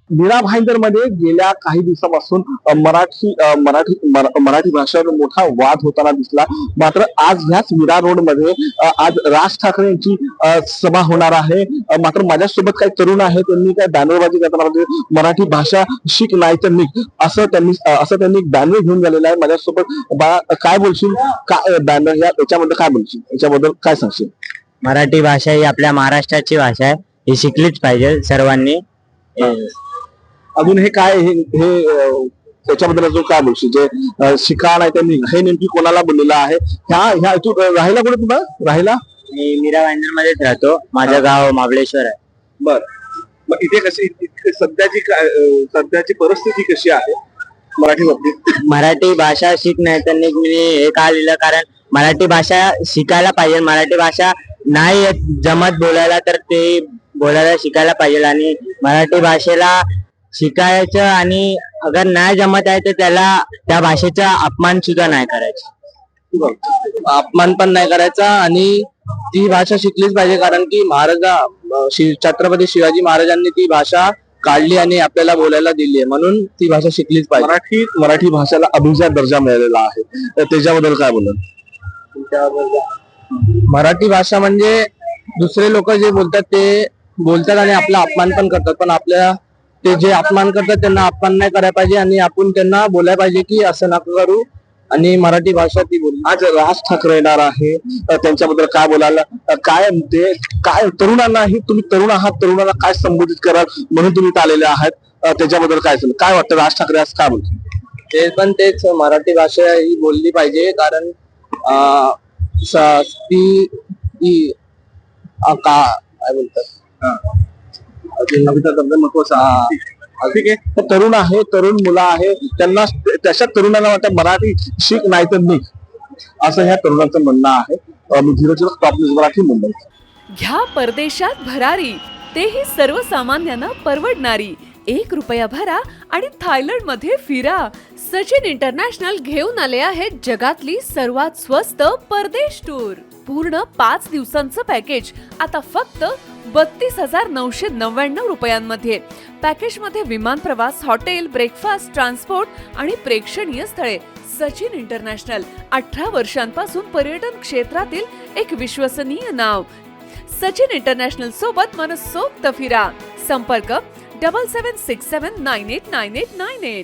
मीरा भाईंदरमध्ये गेल्या काही दिवसापासून मराठी भाषेवर मोठा वाद होताना दिसला. मात्र आज ह्याच मीरा रोड मध्ये आज राज ठाकरे यांची सभा होणार आहे. मात्र माझ्यासोबत काही तरुण आहेत, त्यांनी काय बॅनरबाजी करताना म्हणजे मराठी भाषा शिक नाही तर निघ असं त्यांनी बॅनर घेऊन गेलेला आहे. माझ्यासोबत काय बोलशील, काय बॅनर याच्याबद्दल काय बोलशील, याच्याबद्दल काय सांगशील? मराठी भाषा ही आपल्या महाराष्ट्राची भाषा आहे, ही शिकलीच पाहिजे सर्वांनी. अजून हे काय त्याच्याबद्दल अजून काय बोलशील? जे शिका नाही त्यांनी हे नेमकी कोणाला बोललेलं आहे? ह्या तू राहिला कुठे, तुला राहिला? मी मीरा भाईंदर मध्येच राहतो. माझं गाव महाबळेश्वर आहे. बर, मग इथे कशी सध्याची परिस्थिती कशी आहे मराठी बाबतीत? मराठी भाषा शिक नाही तर निघ, मी हे का लिहिलं कारण मराठी भाषा शिकायला पाहिजे. मराठी भाषा नाही जमत बोलायला तर ते बोलायला शिकायला पाहिजे. आणि मराठी भाषेला शिकायचं आणि अगर नाही जमत आहे तर त्याला त्या भाषेचा अपमान सुद्धा नाही करायचा. अपमान पण नाही करायचा आणि ती भाषा शिकलीच पाहिजे. कारण की छत्रपती शिवाजी महाराजांनी ती भाषा काढली आणि आपल्याला बोलायला दिली आहे, म्हणून ती भाषा शिकलीच पाहिजे. मराठी भाषेला अभिजात दर्जा मिळालेला आहे, तर त्याच्याबद्दल काय बोलणार? मराठी भाषा म्हणजे दुसरे लोक जे बोलतात ते बोलतात आणि आपला अपमान पण करतात, पण आपल्या ते जे अपमान करतात त्यांना अपमान नाही करायला पाहिजे आणि आपण त्यांना बोलायला पाहिजे की असं नका करू. आणि मराठी भाषा ती बोल. आज राज ठाकरे येणार आहे, त्यांच्याबद्दल काय बोलायला, काय ते काय तरुणांनाही, तुम्ही तरुण आहात, तरुणांना काय संबोधित कराल म्हणून तुम्ही इथं आलेले आहात, त्याच्याबद्दल काय वाटतं? राज ठाकरे आज काय बोलतील? ते पण तेच, मराठी भाषा ही बोलली पाहिजे. कारण ती काय बोलतात ठीक आहे. तरुण आहे, तरुण मुलं आहे, त्यांना तशा तरुणांना वाटतं मराठी शिक नाही तर निघ, असं ह्या तरुणांचं म्हणणं आहे. मी धीरज टॉप न्यूज मराठी, मुंबई. घ्या परदेशात भरारी, तेही सर्वसामान्यांना परवडणारी. 1 रुपया भरा आणि थायलंड मध्ये फिरा. सचिन इंटरनॅशनल घेऊन आले आहेत जगातली सर्वात स्वस्त परदेश टूर. पूर्ण 5 दिवसांचं पॅकेज आता फक्त 32,999 रुपयांमध्ये. पॅकेज मध्ये विमान प्रवास, हॉटेल, ब्रेकफास्ट, ट्रान्सपोर्ट आणि प्रेक्षणीय स्थळे. सचिन इंटरनॅशनल 18 वर्षांपासून पर्यटन क्षेत्रातील एक विश्वसनीय नाव. सचिन इंटरनॅशनल सोबत मनसोक्त फिरा. संपर्क 7767989898.